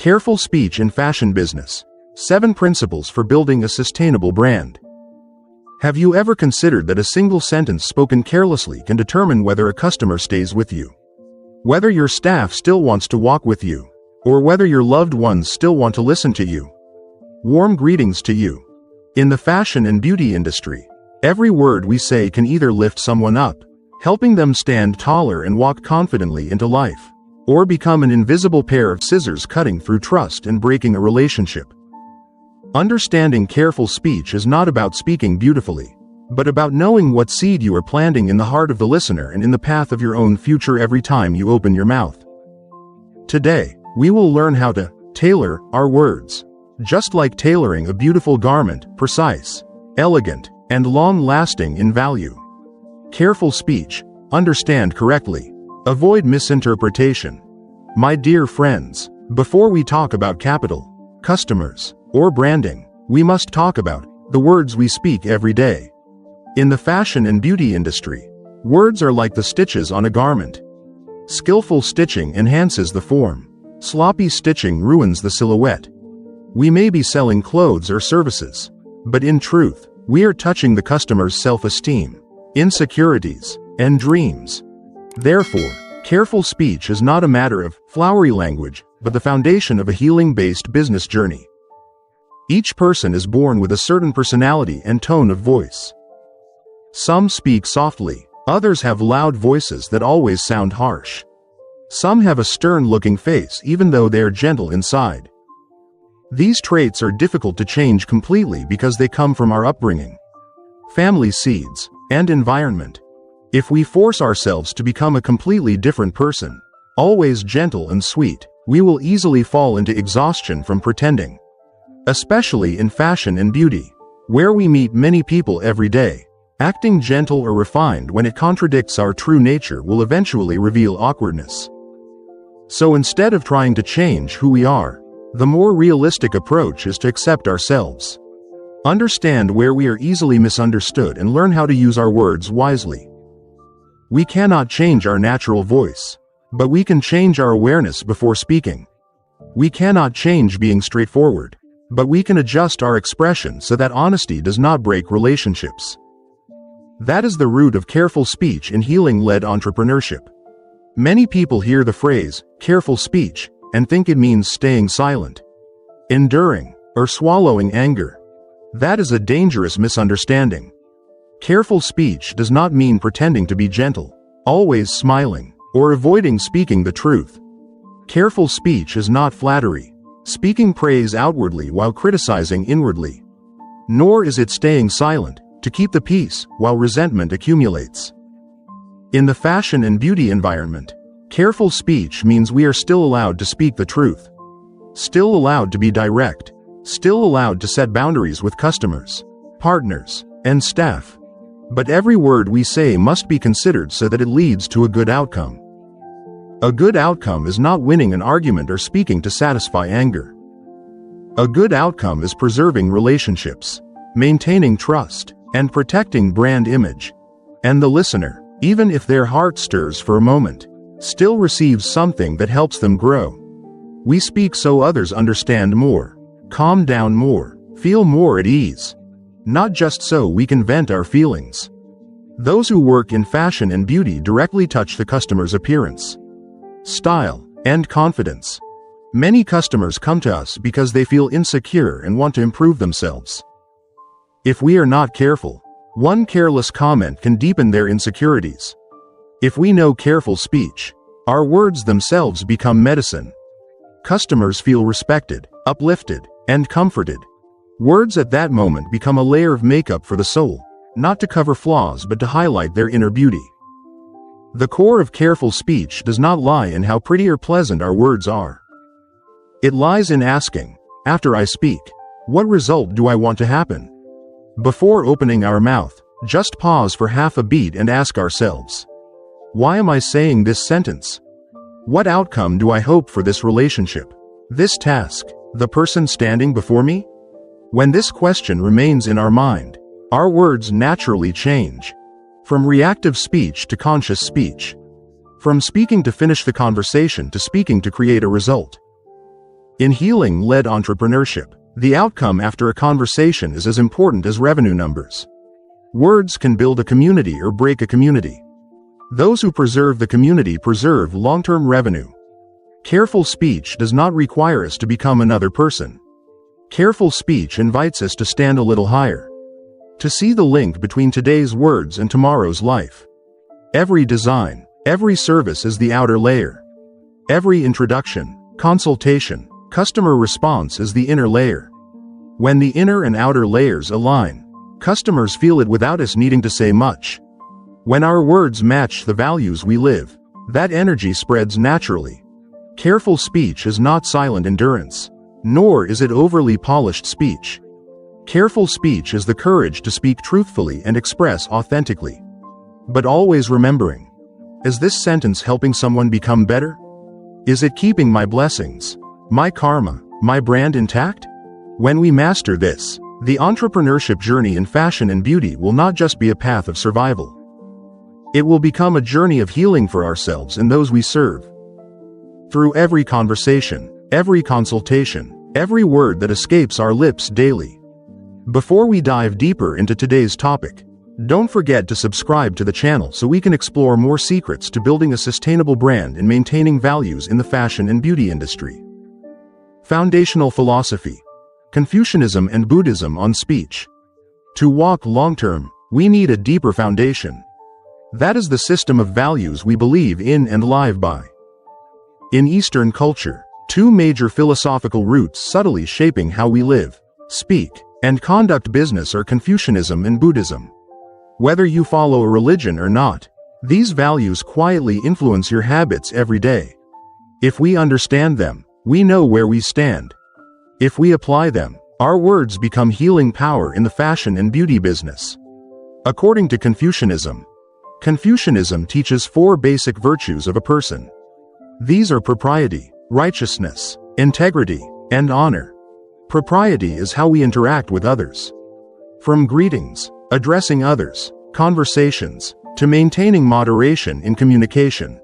Careful speech in fashion business. 7 principles for building a sustainable brand. Have you ever considered that a single sentence spoken carelessly can determine whether a customer stays with you? Whether your staff still wants to walk with you, or whether your loved ones still want to listen to you? Warm greetings to you. In the fashion and beauty industry, every word we say can either lift someone up, helping them stand taller and walk confidently into life, or become an invisible pair of scissors cutting through trust and breaking a relationship. Understanding careful speech is not about speaking beautifully, but about knowing what seed you are planting in the heart of the listener and in the path of your own future every time you open your mouth. Today, we will learn how to tailor our words, just like tailoring a beautiful garment, precise, elegant, and long-lasting in value. Careful speech. Understand correctly. Avoid misinterpretation. My dear friends, before we talk about capital, customers, or branding, we must talk about the words we speak every day. In the fashion and beauty industry, words are like the stitches on a garment. Skillful stitching enhances the form. Sloppy stitching ruins the silhouette. We may be selling clothes or services, but in truth, we are touching the customer's self-esteem, insecurities, and dreams. Therefore, careful speech is not a matter of flowery language, but the foundation of a healing-based business journey. Each person is born with a certain personality and tone of voice. Some speak softly, others have loud voices that always sound harsh. Some have a stern-looking face even though they are gentle inside. These traits are difficult to change completely because they come from our upbringing, family seeds, and environment. If we force ourselves to become a completely different person, always gentle and sweet, we will easily fall into exhaustion from pretending. Especially in fashion and beauty, where we meet many people every day, acting gentle or refined when it contradicts our true nature will eventually reveal awkwardness. So instead of trying to change who we are, the more realistic approach is to accept ourselves. Understand where we are easily misunderstood and learn how to use our words wisely. We cannot change our natural voice, but we can change our awareness before speaking. We cannot change being straightforward, but we can adjust our expression so that honesty does not break relationships. That is the root of careful speech in healing-led entrepreneurship. Many people hear the phrase, careful speech, and think it means staying silent, enduring, or swallowing anger. That is a dangerous misunderstanding. Careful speech does not mean pretending to be gentle, always smiling, or avoiding speaking the truth. Careful speech is not flattery, speaking praise outwardly while criticizing inwardly. Nor is it staying silent, to keep the peace while resentment accumulates. In the fashion and beauty environment, careful speech means we are still allowed to speak the truth, still allowed to be direct, still allowed to set boundaries with customers, partners, and staff. But every word we say must be considered so that it leads to a good outcome. A good outcome is not winning an argument or speaking to satisfy anger. A good outcome is preserving relationships, maintaining trust, and protecting brand image. And the listener, even if their heart stirs for a moment, still receives something that helps them grow. We speak so others understand more, calm down more, feel more at ease. Not just so we can vent our feelings. Those who work in fashion and beauty directly touch the customer's appearance, style, and confidence. Many customers come to us because they feel insecure and want to improve themselves. If we are not careful, one careless comment can deepen their insecurities. If we know careful speech, our words themselves become medicine. Customers feel respected, uplifted, and comforted. Words at that moment become a layer of makeup for the soul, not to cover flaws but to highlight their inner beauty. The core of careful speech does not lie in how pretty or pleasant our words are. It lies in asking, after I speak, what result do I want to happen? Before opening our mouth, just pause for half a beat and ask ourselves, why am I saying this sentence? What outcome do I hope for this relationship, this task, the person standing before me? When this question remains in our mind, our words naturally change. From reactive speech to conscious speech. From speaking to finish the conversation to speaking to create a result. In healing-led entrepreneurship, the outcome after a conversation is as important as revenue numbers. Words can build a community or break a community. Those who preserve the community preserve long-term revenue. Careful speech does not require us to become another person. Careful speech invites us to stand a little higher, to see the link between today's words and tomorrow's life. Every design, every service is the outer layer. Every introduction, consultation, customer response is the inner layer. When the inner and outer layers align, customers feel it without us needing to say much. When our words match the values we live, that energy spreads naturally. Careful speech is not silent endurance, nor is it overly polished speech. Careful speech is the courage to speak truthfully and express authentically. But always remembering, is this sentence helping someone become better? Is it keeping my blessings, my karma, my brand intact? When we master this, the entrepreneurship journey in fashion and beauty will not just be a path of survival. It will become a journey of healing for ourselves and those we serve. Through every conversation, every consultation, every word that escapes our lips daily. Before we dive deeper into today's topic, don't forget to subscribe to the channel so we can explore more secrets to building a sustainable brand and maintaining values in the fashion and beauty industry. Foundational philosophy: Confucianism and Buddhism on speech. To walk long-term, we need a deeper foundation. That is the system of values we believe in and live by. In Eastern culture, two major philosophical roots subtly shaping how we live, speak, and conduct business are Confucianism and Buddhism. Whether you follow a religion or not, these values quietly influence your habits every day. If we understand them, we know where we stand. If we apply them, our words become healing power in the fashion and beauty business. According to Confucianism teaches 4 basic virtues of a person. These are propriety, righteousness, integrity, and honor. Propriety is how we interact with others. From greetings, addressing others, conversations, to maintaining moderation in communication.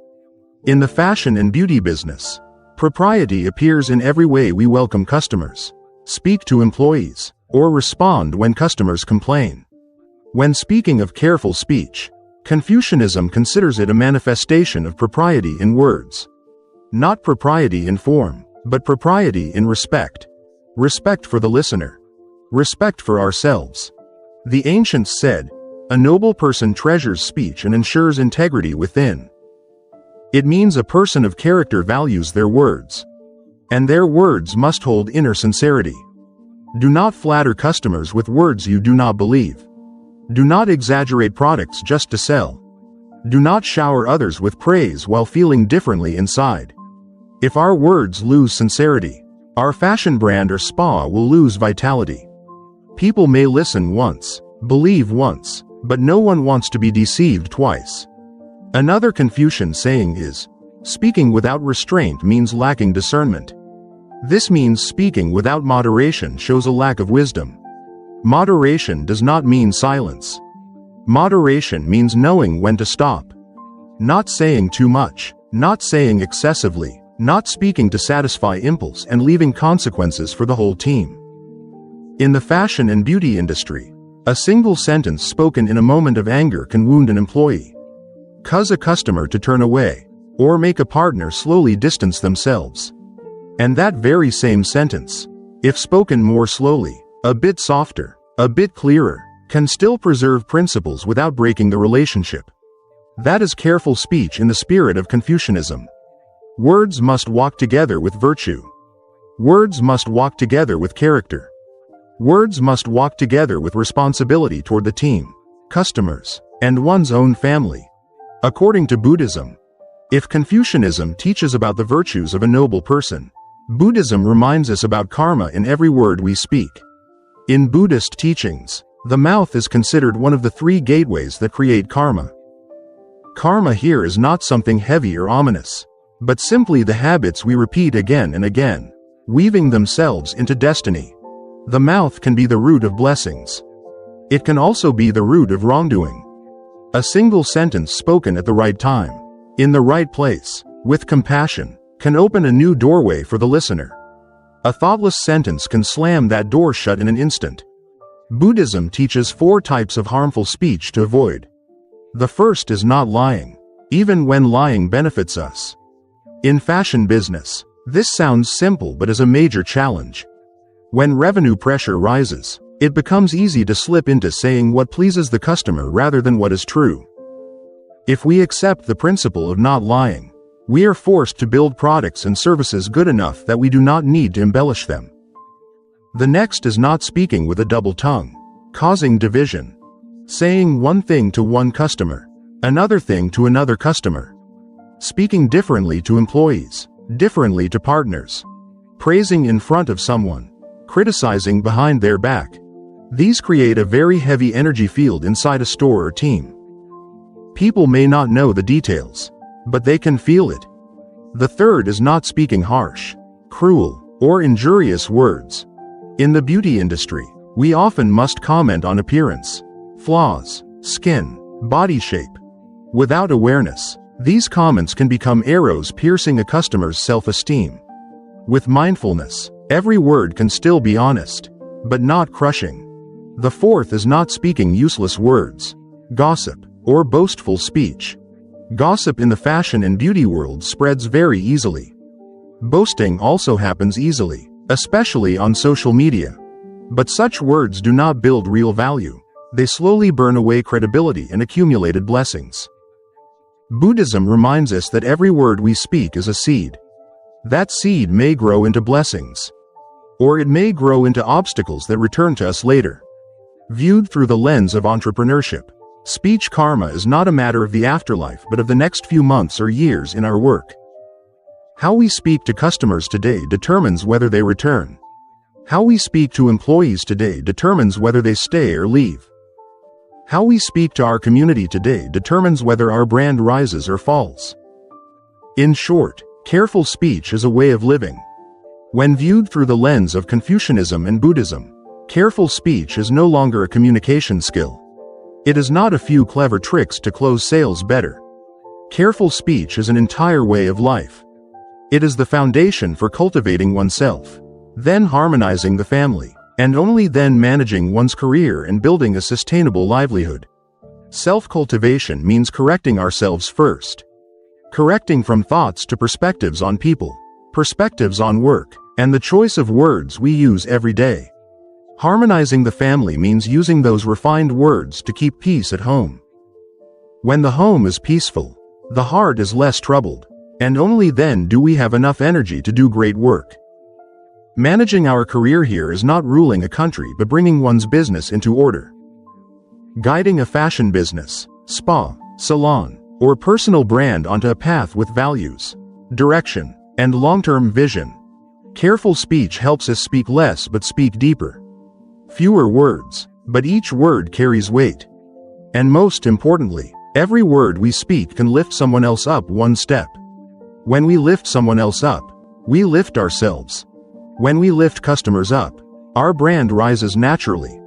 In the fashion and beauty business, propriety appears in every way we welcome customers, speak to employees, or respond when customers complain. When speaking of careful speech, Confucianism considers it a manifestation of propriety in words. Not propriety in form, but propriety in respect. Respect for the listener. Respect for ourselves. The ancients said, "A noble person treasures speech and ensures integrity within." It means a person of character values their words. And their words must hold inner sincerity. Do not flatter customers with words you do not believe. Do not exaggerate products just to sell. Do not shower others with praise while feeling differently inside. If our words lose sincerity, our fashion brand or spa will lose vitality. People may listen once, believe once, but no one wants to be deceived twice. Another Confucian saying is, "Speaking without restraint means lacking discernment." This means speaking without moderation shows a lack of wisdom. Moderation does not mean silence. Moderation means knowing when to stop. Not saying too much, not saying excessively, not speaking to satisfy impulse and leaving consequences for the whole team. In the fashion and beauty industry, a single sentence spoken in a moment of anger can wound an employee, cause a customer to turn away, or make a partner slowly distance themselves. And that very same sentence, if spoken more slowly, a bit softer, a bit clearer, can still preserve principles without breaking the relationship. That is careful speech in the spirit of Confucianism. Words must walk together with virtue. Words must walk together with character. Words must walk together with responsibility toward the team, customers, and one's own family. According to Buddhism, if Confucianism teaches about the virtues of a noble person, Buddhism reminds us about karma in every word we speak. In Buddhist teachings, the mouth is considered one of the 3 gateways that create karma. Karma here is not something heavy or ominous, but simply the habits we repeat again and again, weaving themselves into destiny. The mouth can be the root of blessings. It can also be the root of wrongdoing. A single sentence spoken at the right time, in the right place, with compassion, can open a new doorway for the listener. A thoughtless sentence can slam that door shut in an instant. Buddhism teaches 4 types of harmful speech to avoid. The first is not lying, even when lying benefits us. In fashion business, this sounds simple but is a major challenge. When revenue pressure rises, it becomes easy to slip into saying what pleases the customer rather than what is true. If we accept the principle of not lying, we are forced to build products and services good enough that we do not need to embellish them. The next is not speaking with a double tongue, causing division. Saying one thing to one customer, another thing to another customer. Speaking differently to employees, differently to partners. Praising in front of someone, criticizing behind their back. These create a very heavy energy field inside a store or team. People may not know the details, but they can feel it. The third is not speaking harsh, cruel, or injurious words. In the beauty industry, we often must comment on appearance, flaws, skin, body shape. Without awareness, these comments can become arrows piercing a customer's self-esteem. With mindfulness, every word can still be honest, but not crushing. The fourth is not speaking useless words, gossip, or boastful speech. Gossip in the fashion and beauty world spreads very easily. Boasting also happens easily, especially on social media. But such words do not build real value. They slowly burn away credibility and accumulated blessings. Buddhism reminds us that every word we speak is a seed. That seed may grow into blessings, or it may grow into obstacles that return to us later. Viewed through the lens of entrepreneurship, speech karma is not a matter of the afterlife but of the next few months or years in our work. How we speak to customers today determines whether they return. How we speak to employees today determines whether they stay or leave. How we speak to our community today determines whether our brand rises or falls. In short, careful speech is a way of living. When viewed through the lens of Confucianism and Buddhism, careful speech is no longer a communication skill. It is not a few clever tricks to close sales better. Careful speech is an entire way of life. It is the foundation for cultivating oneself, then harmonizing the family, and only then managing one's career and building a sustainable livelihood. Self-cultivation means correcting ourselves first. Correcting from thoughts to perspectives on people, perspectives on work, and the choice of words we use every day. Harmonizing the family means using those refined words to keep peace at home. When the home is peaceful, the heart is less troubled, and only then do we have enough energy to do great work. Managing our career here is not ruling a country but bringing one's business into order. Guiding a fashion business, spa, salon, or personal brand onto a path with values, direction, and long-term vision. Careful speech helps us speak less but speak deeper. Fewer words, but each word carries weight. And most importantly, every word we speak can lift someone else up one step. When we lift someone else up, we lift ourselves. When we lift customers up, our brand rises naturally.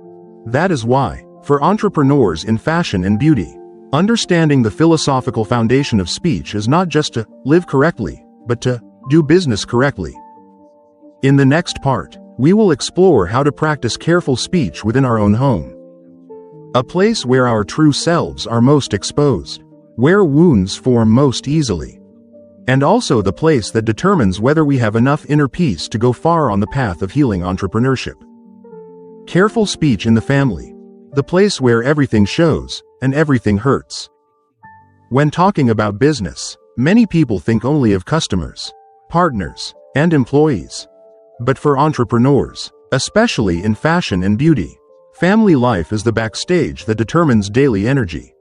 That is why, for entrepreneurs in fashion and beauty, understanding the philosophical foundation of speech is not just to live correctly, but to do business correctly. In the next part, we will explore how to practice careful speech within our own home. A place where our true selves are most exposed, where wounds form most easily, and also the place that determines whether we have enough inner peace to go far on the path of healing entrepreneurship. Careful speech in the family, the place where everything shows and everything hurts. When talking about business, many people think only of customers, partners, and employees. But for entrepreneurs, especially in fashion and beauty, family life is the backstage that determines daily energy.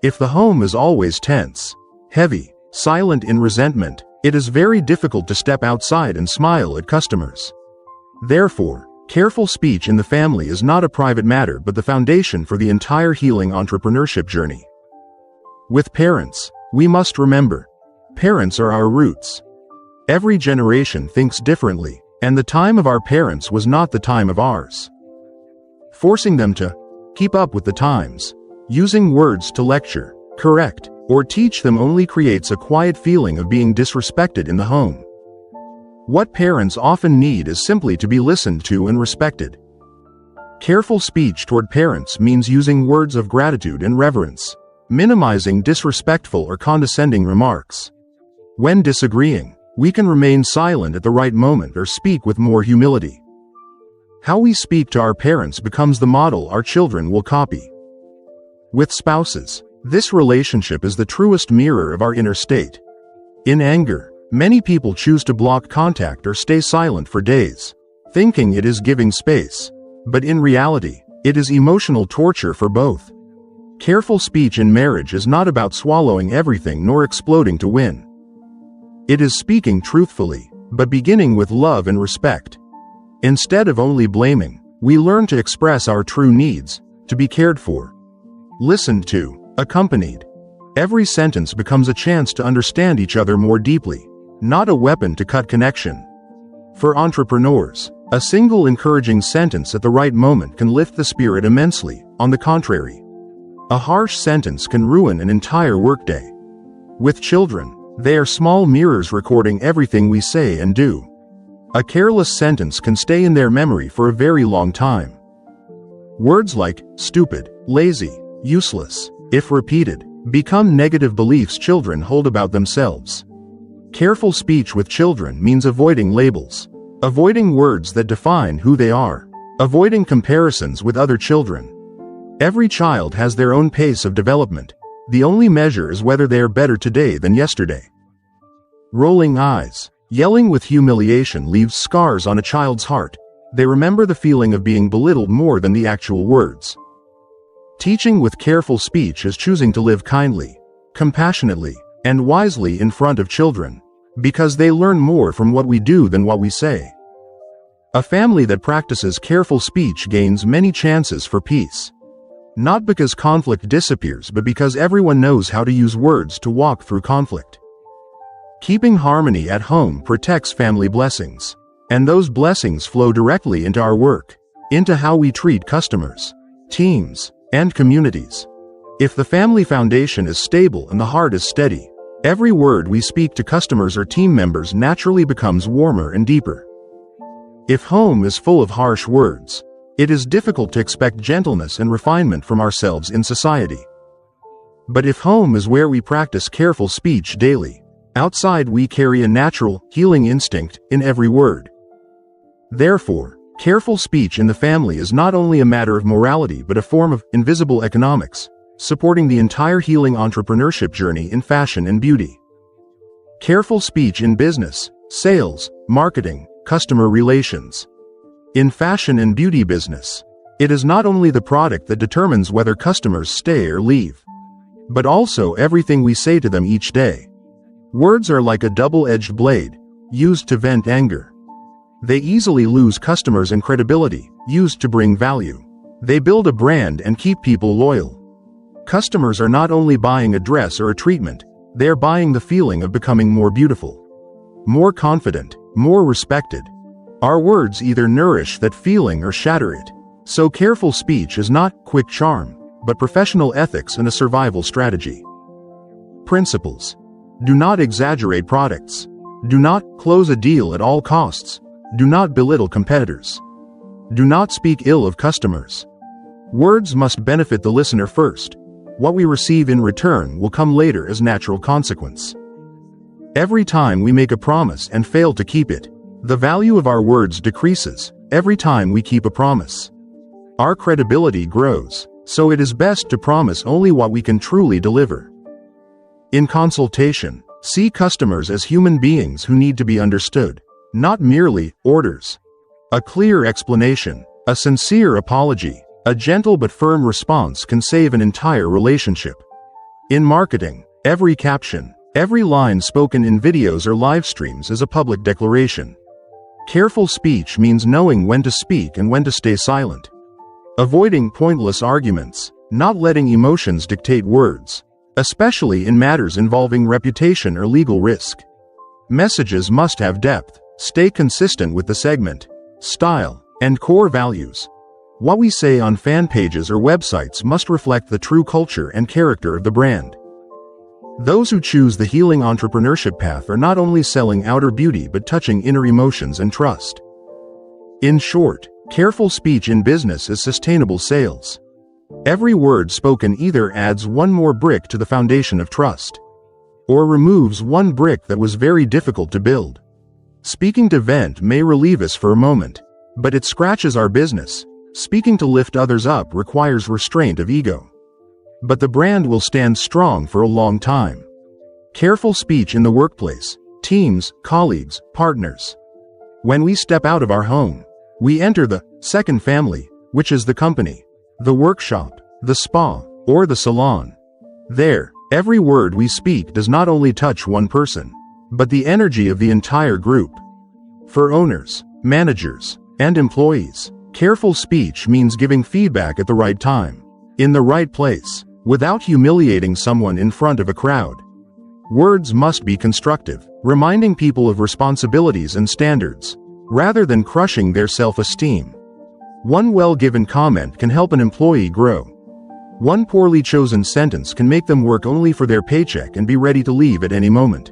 If the home is always tense, heavy, silent in resentment, it is very difficult to step outside and smile at customers. Therefore, careful speech in the family is not a private matter but the foundation for the entire healing entrepreneurship journey. With parents, we must remember, parents are our roots. Every generation thinks differently, and the time of our parents was not the time of ours. Forcing them to keep up with the times, using words to lecture, correct, or teach them only creates a quiet feeling of being disrespected in the home. What parents often need is simply to be listened to and respected. Careful speech toward parents means using words of gratitude and reverence, minimizing disrespectful or condescending remarks. When disagreeing, we can remain silent at the right moment or speak with more humility. How we speak to our parents becomes the model our children will copy. With spouses, this relationship is the truest mirror of our inner state. In anger, many people choose to block contact or stay silent for days, thinking it is giving space. But in reality, it is emotional torture for both. Careful speech in marriage is not about swallowing everything nor exploding to win. It is speaking truthfully, but beginning with love and respect. Instead of only blaming, we learn to express our true needs, to be cared for, listened to, accompanied. Every sentence becomes a chance to understand each other more deeply, not a weapon to cut connection. For entrepreneurs, a single encouraging sentence at the right moment can lift the spirit immensely. On the contrary, a harsh sentence can ruin an entire workday. With children, they are small mirrors recording everything we say and do. A careless sentence can stay in their memory for a very long time. Words like stupid, lazy, useless, if repeated, become negative beliefs children hold about themselves. Careful speech with children means avoiding labels, avoiding words that define who they are, avoiding comparisons with other children. Every child has their own pace of development. The only measure is whether they are better today than yesterday. Rolling eyes, yelling with humiliation leaves scars on a child's heart. They remember the feeling of being belittled more than the actual words. Teaching with careful speech is choosing to live kindly, compassionately, and wisely in front of children, because they learn more from what we do than what we say. A family that practices careful speech gains many chances for peace. Not because conflict disappears, but because everyone knows how to use words to walk through conflict. Keeping harmony at home protects family blessings, and those blessings flow directly into our work, into how we treat customers, teams, and communities. If the family foundation is stable and the heart is steady, every word we speak to customers or team members naturally becomes warmer and deeper. If home is full of harsh words, it is difficult to expect gentleness and refinement from ourselves in society. But if home is where we practice careful speech daily, outside we carry a natural, healing instinct in every word. Therefore, careful speech in the family is not only a matter of morality but a form of invisible economics, supporting the entire healing entrepreneurship journey in fashion and beauty. Careful speech in business, sales, marketing, customer relations. In fashion and beauty business, it is not only the product that determines whether customers stay or leave, but also everything we say to them each day. Words are like a double-edged blade, used to vent anger. They easily lose customers and credibility, used to bring value. They build a brand and keep people loyal. Customers are not only buying a dress or a treatment, they are buying the feeling of becoming more beautiful, more confident, more respected. Our words either nourish that feeling or shatter it. So careful speech is not quick charm, but professional ethics and a survival strategy. Principles. Do not exaggerate products. Do not close a deal at all costs. Do not belittle competitors. Do not speak ill of customers. Words must benefit the listener first. What we receive in return will come later as natural consequence. Every time we make a promise and fail to keep it, the value of our words decreases. Every time we keep a promise, our credibility grows, so it is best to promise only what we can truly deliver. In consultation, see customers as human beings who need to be understood, not merely orders. A clear explanation, a sincere apology, a gentle but firm response can save an entire relationship. In marketing, every caption, every line spoken in videos or live streams is a public declaration. Careful speech means knowing when to speak and when to stay silent. Avoiding pointless arguments, not letting emotions dictate words, especially in matters involving reputation or legal risk. Messages must have depth, stay consistent with the segment, style, and core values. What we say on fan pages or websites must reflect the true culture and character of the brand. Those who choose the healing entrepreneurship path are not only selling outer beauty but touching inner emotions and trust. In short, careful speech in business is sustainable sales. Every word spoken either adds one more brick to the foundation of trust, or removes one brick that was very difficult to build. Speaking to vent may relieve us for a moment, but it scratches our business. Speaking to lift others up requires restraint of ego. But the brand will stand strong for a long time. Careful speech in the workplace, teams, colleagues, partners. When we step out of our home, we enter the second family, which is the company, the workshop, the spa, or the salon. There, every word we speak does not only touch one person, but the energy of the entire group. For owners, managers, and employees, careful speech means giving feedback at the right time, in the right place, without humiliating someone in front of a crowd. Words must be constructive, reminding people of responsibilities and standards, rather than crushing their self-esteem. One well-given comment can help an employee grow. One poorly chosen sentence can make them work only for their paycheck and be ready to leave at any moment.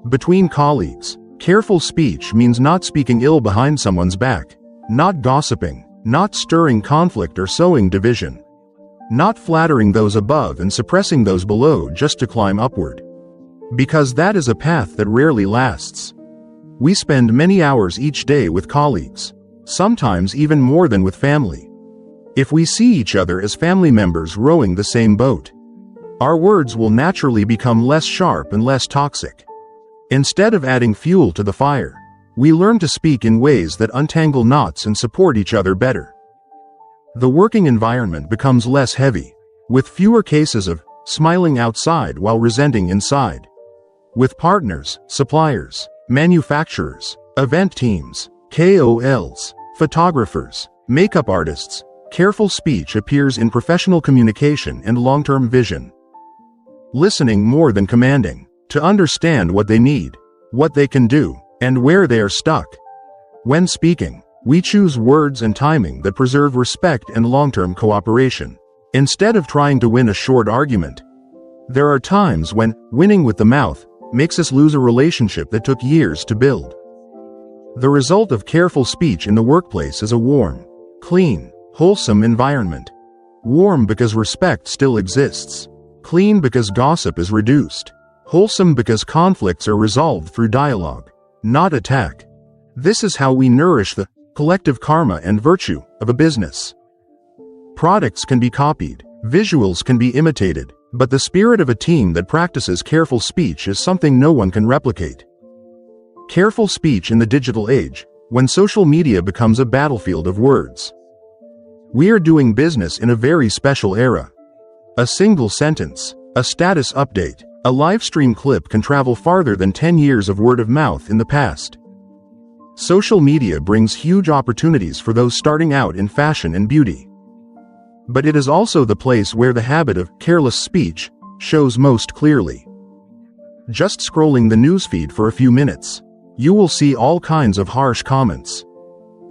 Between colleagues, careful speech means not speaking ill behind someone's back, not gossiping, not stirring conflict or sowing division, not flattering those above and suppressing those below just to climb upward. Because that is a path that rarely lasts. We spend many hours each day with colleagues, sometimes even more than with family. If we see each other as family members rowing the same boat, our words will naturally become less sharp and less toxic. Instead of adding fuel to the fire, we learn to speak in ways that untangle knots and support each other better. The working environment becomes less heavy, with fewer cases of smiling outside while resenting inside. With partners, suppliers, manufacturers, event teams, KOLs, photographers, makeup artists, careful speech appears in professional communication and long-term vision. Listening more than commanding, to understand what they need, what they can do, and where they are stuck. When speaking, we choose words and timing that preserve respect and long-term cooperation, instead of trying to win a short argument. There are times when winning with the mouth makes us lose a relationship that took years to build. The result of careful speech in the workplace is a warm, clean, wholesome environment. Warm because respect still exists. Clean because gossip is reduced. Wholesome because conflicts are resolved through dialogue, not attack. This is how we nourish the collective karma and virtue of a business. Products can be copied, visuals can be imitated, but the spirit of a team that practices careful speech is something no one can replicate. Careful speech in the digital age, when social media becomes a battlefield of words. We are doing business in a very special era. A single sentence, a status update, a live stream clip can travel farther than 10 years of word of mouth in the past. Social media brings huge opportunities for those starting out in fashion and beauty. But it is also the place where the habit of careless speech shows most clearly. Just scrolling the newsfeed for a few minutes, you will see all kinds of harsh comments,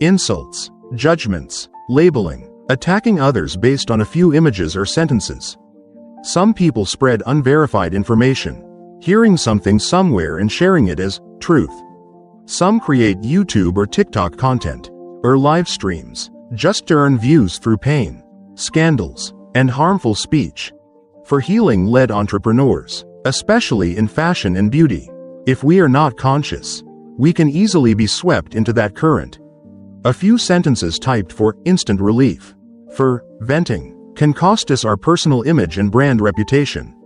insults, judgments, labeling, attacking others based on a few images or sentences. Some people spread unverified information, hearing something somewhere and sharing it as truth. Some create YouTube or TikTok content, or live streams, just to earn views through pain, scandals, and harmful speech. For healing-led entrepreneurs, especially in fashion and beauty, if we are not conscious, we can easily be swept into that current. A few sentences typed for instant relief, for venting, can cost us our personal image and brand reputation.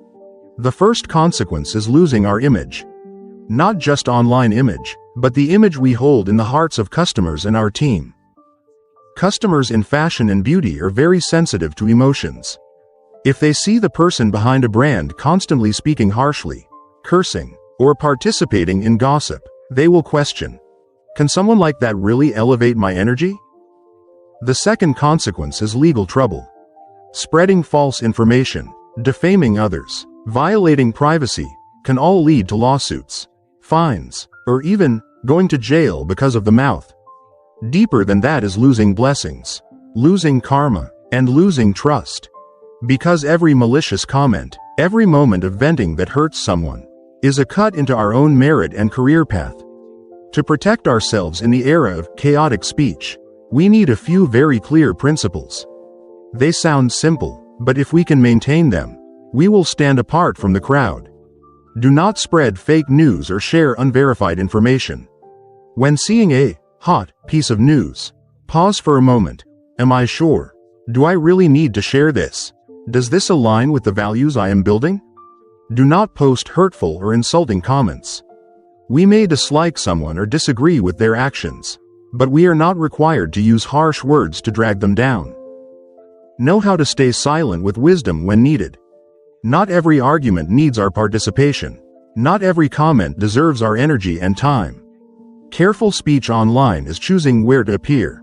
The first consequence is losing our image. Not just online image, but the image we hold in the hearts of customers and our team. Customers in fashion and beauty are very sensitive to emotions. If they see the person behind a brand constantly speaking harshly, cursing, or participating in gossip, they will question, can someone like that really elevate my energy? The second consequence is legal trouble. Spreading false information, defaming others, violating privacy, can all lead to lawsuits, fines, or even going to jail because of the mouth. Deeper than that is losing blessings, losing karma, and losing trust. Because every malicious comment, Every moment of venting that hurts someone is a cut into our own merit and career path. To protect ourselves in the era of chaotic speech, we need a few very clear principles. They sound simple, but if we can maintain them, we will stand apart from the crowd. Do not spread fake news or share unverified information. When seeing a hot piece of news, pause for a moment. Am I sure? Do I really need to share this? Does this align with the values I am building? Do not post hurtful or insulting comments. We may dislike someone or disagree with their actions, but we are not required to use harsh words to drag them down. Know how to stay silent with wisdom when needed. Not every argument needs our participation. Not every comment deserves our energy and time. Careful speech online is choosing where to appear,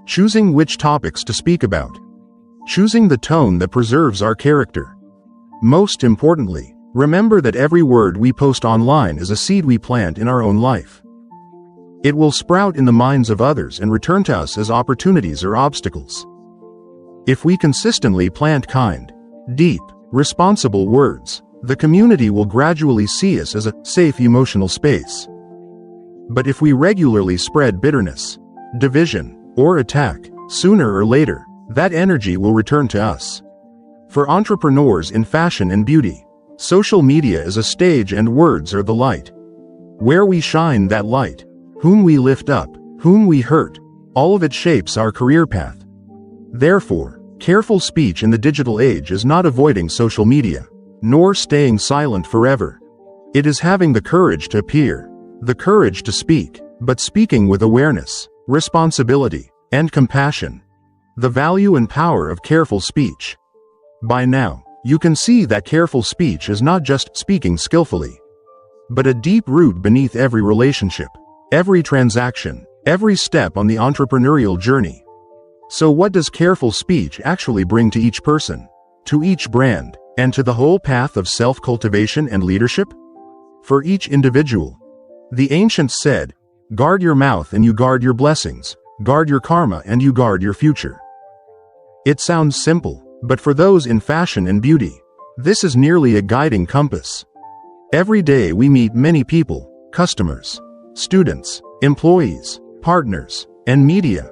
choosing which topics to speak about, choosing the tone that preserves our character. Most importantly, remember that every word we post online is a seed we plant in our own life. It will sprout in the minds of others and return to us as opportunities or obstacles. If we consistently plant kind, deep, responsible words, the community will gradually see us as a safe emotional space. But if we regularly spread bitterness, division, or attack, sooner or later, that energy will return to us. For entrepreneurs in fashion and beauty, social media is a stage and words are the light. Where we shine that light, whom we lift up, whom we hurt, all of it shapes our career path. Therefore, careful speech in the digital age is not avoiding social media, nor staying silent forever. It is having the courage to appear, the courage to speak, but speaking with awareness, responsibility, and compassion. The value and power of careful speech. By now, you can see that careful speech is not just speaking skillfully, but a deep root beneath every relationship, every transaction, every step on the entrepreneurial journey. So what does careful speech actually bring to each person, to each brand, and to the whole path of self-cultivation and leadership? For each individual, the ancients said, guard your mouth and you guard your blessings, guard your karma and you guard your future. It sounds simple, but for those in fashion and beauty, this is nearly a guiding compass. Every day we meet many people, customers, students, employees, partners, and media.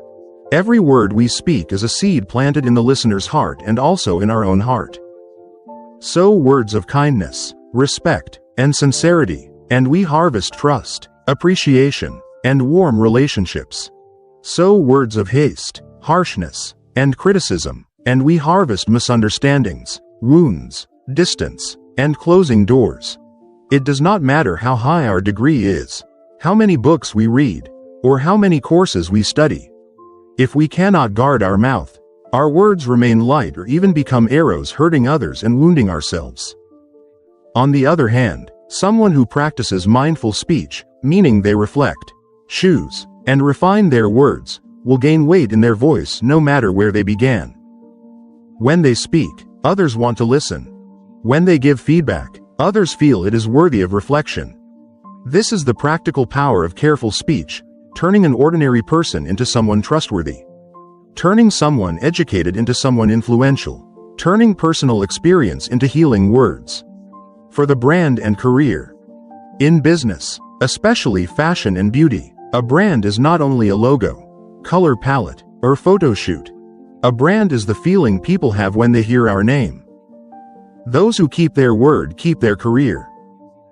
Every word we speak is a seed planted in the listener's heart and also in our own heart. Sow words of kindness, respect, and sincerity, and we harvest trust, appreciation, and warm relationships. Sow words of haste, harshness, and criticism, and we harvest misunderstandings, wounds, distance, and closing doors. It does not matter how high our degree is, how many books we read, or how many courses we study. If we cannot guard our mouth, our words remain light or even become arrows hurting others and wounding ourselves. On the other hand, someone who practices mindful speech, meaning they reflect, choose, and refine their words, will gain weight in their voice no matter where they began. When they speak, others want to listen. When they give feedback, others feel it is worthy of reflection. This is the practical power of careful speech, turning an ordinary person into someone trustworthy. Turning someone educated into someone influential. Turning personal experience into healing words. For the brand and career. In business, especially fashion and beauty, a brand is not only a logo, color palette, or photo shoot. A brand is the feeling people have when they hear our name. Those who keep their word keep their career.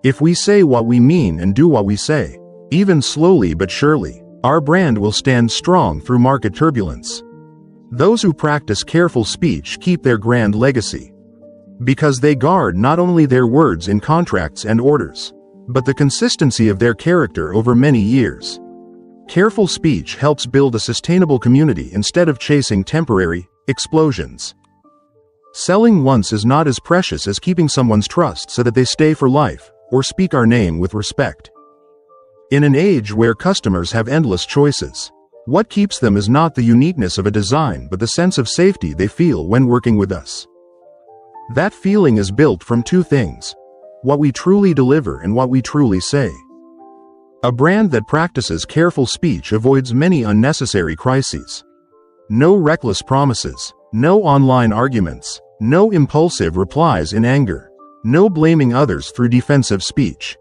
If we say what we mean and do what we say, even slowly but surely, our brand will stand strong through market turbulence. Those who practice careful speech keep their grand legacy. Because they guard not only their words in contracts and orders, but the consistency of their character over many years. Careful speech helps build a sustainable community instead of chasing temporary explosions. Selling once is not as precious as keeping someone's trust so that they stay for life, or speak our name with respect. In an age where customers have endless choices, what keeps them is not the uniqueness of a design but the sense of safety they feel when working with us. That feeling is built from two things: what we truly deliver and what we truly say. A brand that practices careful speech avoids many unnecessary crises. No reckless promises, no online arguments, no impulsive replies in anger, No blaming others through defensive speech.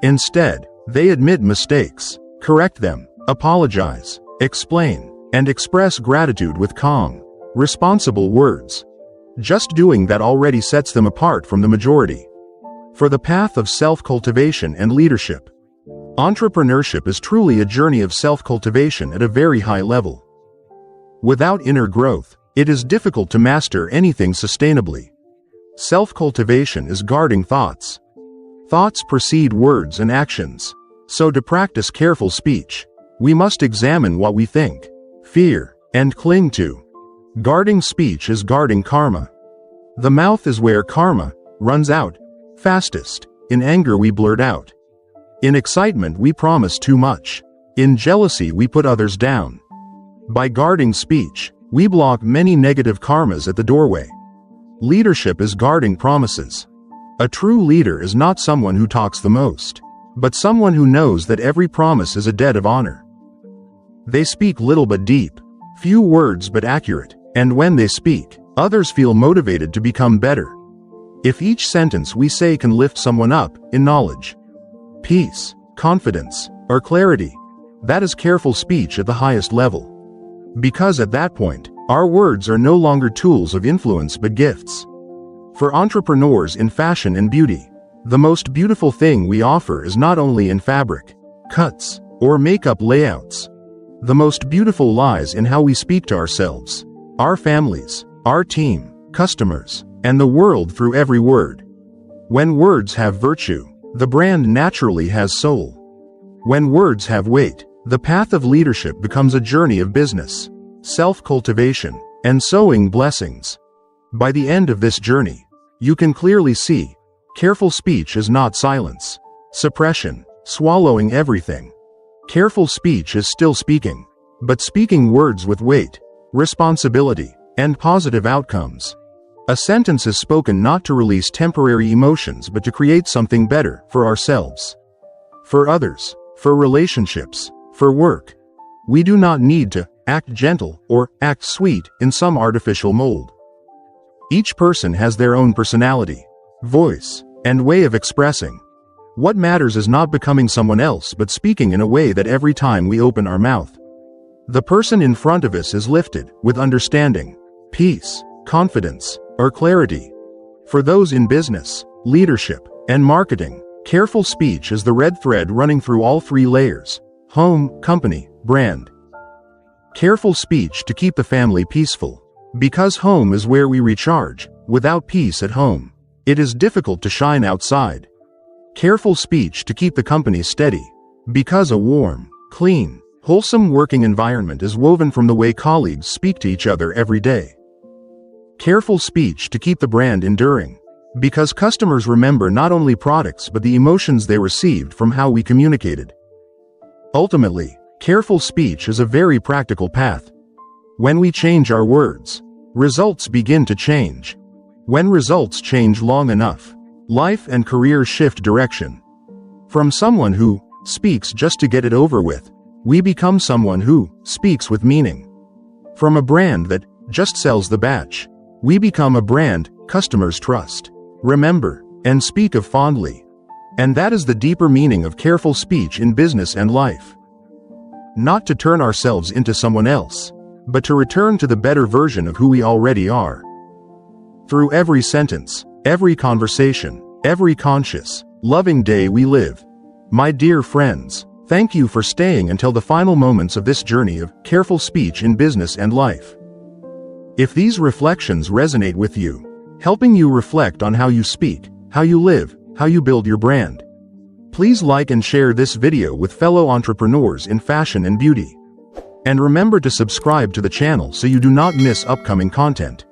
Instead, they admit mistakes, correct them, apologize, explain, and express gratitude with calm, responsible words. Just doing that already sets them apart from the majority. For the path of self-cultivation and leadership. Entrepreneurship is truly a journey of self-cultivation at a very high level. Without inner growth, it is difficult to master anything sustainably. Self-cultivation is guarding thoughts. Thoughts precede words and actions. So to practice careful speech, we must examine what we think, fear, and cling to. Guarding speech is guarding karma. The mouth is where karma runs out fastest. In anger we blurt out. In excitement we promise too much. In jealousy we put others down. By guarding speech, we block many negative karmas at the doorway. Leadership is guarding promises. A true leader is not someone who talks the most, but someone who knows that every promise is a debt of honor. They speak little but deep, few words but accurate, and when they speak, others feel motivated to become better. If each sentence we say can lift someone up in knowledge, peace, confidence, or clarity, that is careful speech at the highest level. Because at that point, our words are no longer tools of influence but gifts. For entrepreneurs in fashion and beauty, the most beautiful thing we offer is not only in fabric, cuts, or makeup layouts. The most beautiful lies in how we speak to ourselves, our families, our team, customers, and the world through every word. When words have virtue, the brand naturally has soul. When words have weight, the path of leadership becomes a journey of business, self-cultivation, and sowing blessings. By the end of this journey, you can clearly see, careful speech is not silence, suppression, swallowing everything. Careful speech is still speaking, but speaking words with weight, responsibility, and positive outcomes. A sentence is spoken not to release temporary emotions but to create something better for ourselves, for others, for relationships, for work. We do not need to act gentle or act sweet in some artificial mold. Each person has their own personality, voice, and way of expressing. What matters is not becoming someone else but speaking in a way that every time we open our mouth, the person in front of us is lifted with understanding, peace, confidence, or clarity. For those in business, leadership, and marketing, careful speech is the red thread running through all three layers: home, company, brand. Careful speech to keep the family peaceful. Because home is where we recharge. Without peace at home, it is difficult to shine outside. Careful speech to keep the company steady. Because a warm, clean, wholesome working environment is woven from the way colleagues speak to each other every day. Careful speech to keep the brand enduring. Because customers remember not only products but the emotions they received from how we communicated. Ultimately, careful speech is a very practical path. When we change our words, results begin to change. When results change long enough, life and career shift direction. From someone who speaks just to get it over with, we become someone who speaks with meaning. From a brand that just sells the batch, we become a brand customers trust, remember, and speak of fondly. And that is the deeper meaning of careful speech in business and life. Not to turn ourselves into someone else, but to return to the better version of who we already are. Through every sentence, every conversation, every conscious, loving day we live. My dear friends, thank you for staying until the final moments of this journey of careful speech in business and life. If these reflections resonate with you, helping you reflect on how you speak, how you live, how you build your brand, please like and share this video with fellow entrepreneurs in fashion and beauty. And remember to subscribe to the channel so you do not miss upcoming content.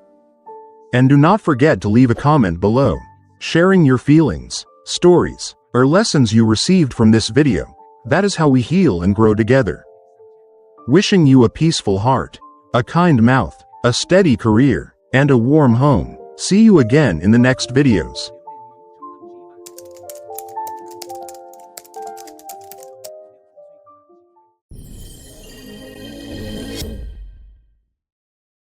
And do not forget to leave a comment below, sharing your feelings, stories, or lessons you received from this video. That is how we heal and grow together. Wishing you a peaceful heart, a kind mouth, a steady career, and a warm home. See you again in the next videos.